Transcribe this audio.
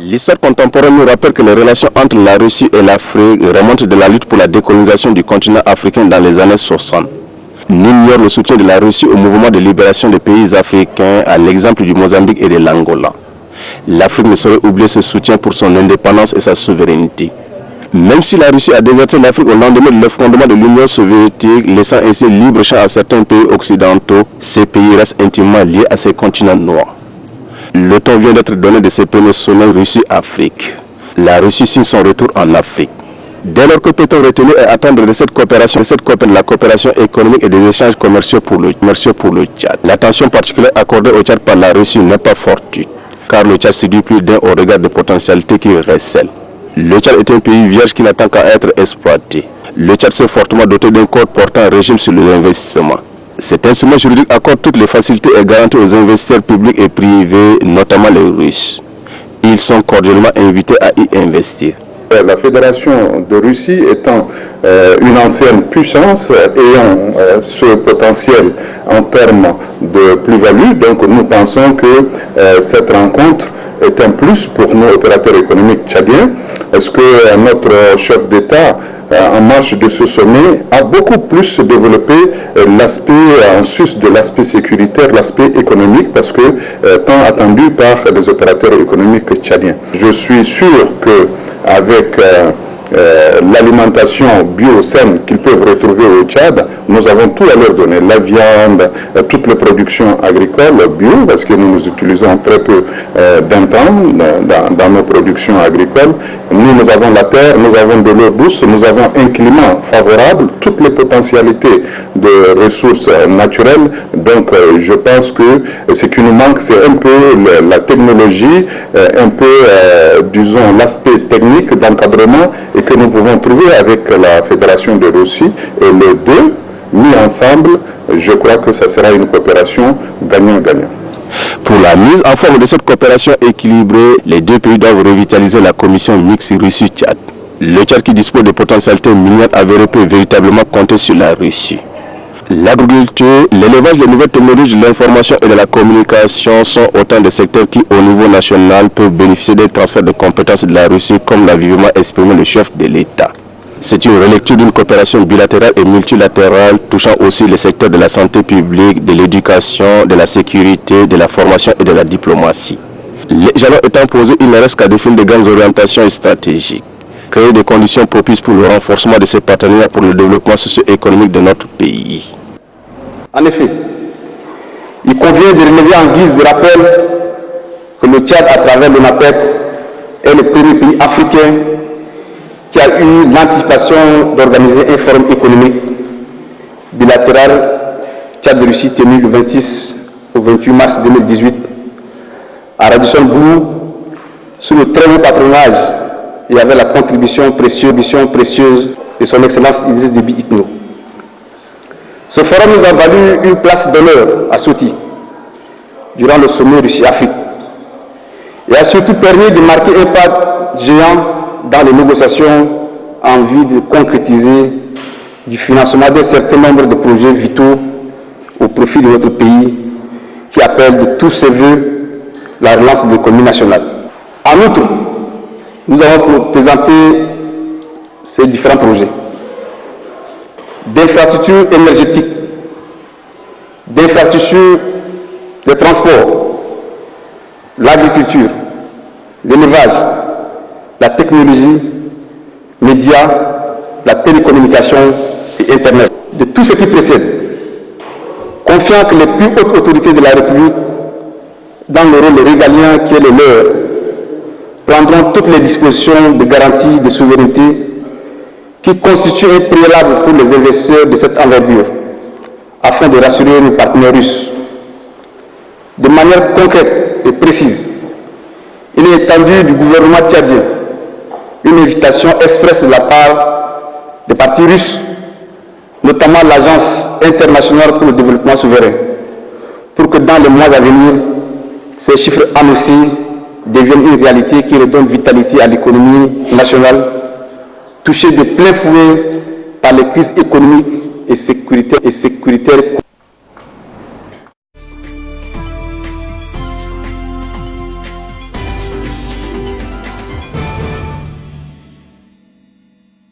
L'histoire contemporaine nous rappelle que les relations entre la Russie et l'Afrique remontent de la lutte pour la décolonisation du continent africain dans les années 60. Nul n'ignore le soutien de la Russie au mouvement de libération des pays africains, à l'exemple du Mozambique et de l'Angola. L'Afrique ne saurait oublier ce soutien pour son indépendance et sa souveraineté. Même si la Russie a déserté l'Afrique au lendemain de l'effondrement de l'Union soviétique, laissant ainsi libre champ à certains pays occidentaux, ces pays restent intimement liés à ces continents noirs. Le temps vient d'être donné de ces premiers sommets Russie-Afrique. La Russie signe son retour en Afrique. Dès lors que peut-on retenir et attendre de cette coopération, la coopération économique et des échanges commerciaux pour le Tchad. L'attention particulière accordée au Tchad par la Russie n'est pas fortuite, car le Tchad séduit plus d'un au regard des potentialités qu'il recèle. Le Tchad est un pays vierge qui n'attend qu'à être exploité. Le Tchad s'est fortement doté d'un code portant un régime sur les investissements. Cet instrument juridique accorde toutes les facilités et garanties aux investisseurs publics et privés, notamment les Russes. Ils sont cordialement invités à y investir. La Fédération de Russie étant une ancienne puissance ayant ce potentiel en termes de plus-value, donc nous pensons que cette rencontre est un plus pour nos opérateurs économiques tchadiens. Est-ce que notre chef d'État, en marge de ce sommet, a beaucoup plus développé l'aspect, en sus de l'aspect sécuritaire, l'aspect économique, parce que tant attendu par les opérateurs économiques tchadiens. Je suis sûr que avec l'alimentation bio-saine qu'ils peuvent retrouver au Tchad, nous avons tout à leur donner, la viande, toutes les productions agricoles bio, parce que nous utilisons très peu d'intrants dans nos productions agricoles. Nous avons la terre, nous avons de l'eau douce, nous avons un climat favorable, toutes les potentialités de ressources naturelles. Donc je pense que ce qui nous manque, c'est un peu la technologie, un peu, disons, l'aspect technique d'encadrement, et que nous pouvons trouver avec la Fédération de Russie, et les deux mis ensemble, je crois que ça sera une coopération gagnant-gagnant. Pour la mise en forme de cette coopération équilibrée, les deux pays doivent revitaliser la commission mixte Russie-Tchad. Le Tchad, qui dispose de potentialités minières avérées, peut véritablement compter sur la Russie. L'agriculture, l'élevage, les nouvelles technologies de l'information et de la communication sont autant de secteurs qui, au niveau national, peuvent bénéficier des transferts de compétences de la Russie, comme l'a vivement exprimé le chef de l'État. C'est une relecture d'une coopération bilatérale et multilatérale touchant aussi les secteurs de la santé publique, de l'éducation, de la sécurité, de la formation et de la diplomatie. Les jalons étant posés, il ne reste qu'à définir de grandes orientations stratégiques. Créer des conditions propices pour le renforcement de ces partenariats pour le développement socio-économique de notre pays. En effet, il convient de relever en guise de rappel que le Tchad, à travers le NAPEC, est le premier pays africain qui a eu l'anticipation d'organiser un forum économique bilatéral Tchad-Russie tenu le 26 au 28 mars 2018 à Radisson Blu, sous le très haut patronage et avec la contribution précieuse de son Excellence Idriss Déby Itno. Ce forum nous a valu une place d'honneur à Soti durant le sommet Russie-Afrique et a surtout permis de marquer un pas géant dans les négociations en vue de concrétiser du financement d'un certain nombre de projets vitaux au profit de notre pays qui appellent de tous ses voeux la relance de l'économie nationale. En outre, nous avons présenté ces différents projets d'infrastructures énergétiques, d'infrastructures de transport, l'agriculture, l'élevage, la technologie, médias, la télécommunication et Internet. De tout ce qui précède, confiant que les plus hautes autorités de la République, dans le rôle régalien qui est le leur, prendront toutes les dispositions de garantie de souveraineté qui constituent un préalable pour les investisseurs de cette envergure, afin de rassurer nos partenaires russes. De manière concrète et précise, il est étendu du gouvernement tchadien une invitation expresse de la part des partis russes, notamment l'Agence internationale pour le développement souverain, pour que dans les mois à venir, ces chiffres annoncés deviennent une réalité qui redonne vitalité à l'économie nationale, touchée de plein fouet par les crises économiques et sécuritaires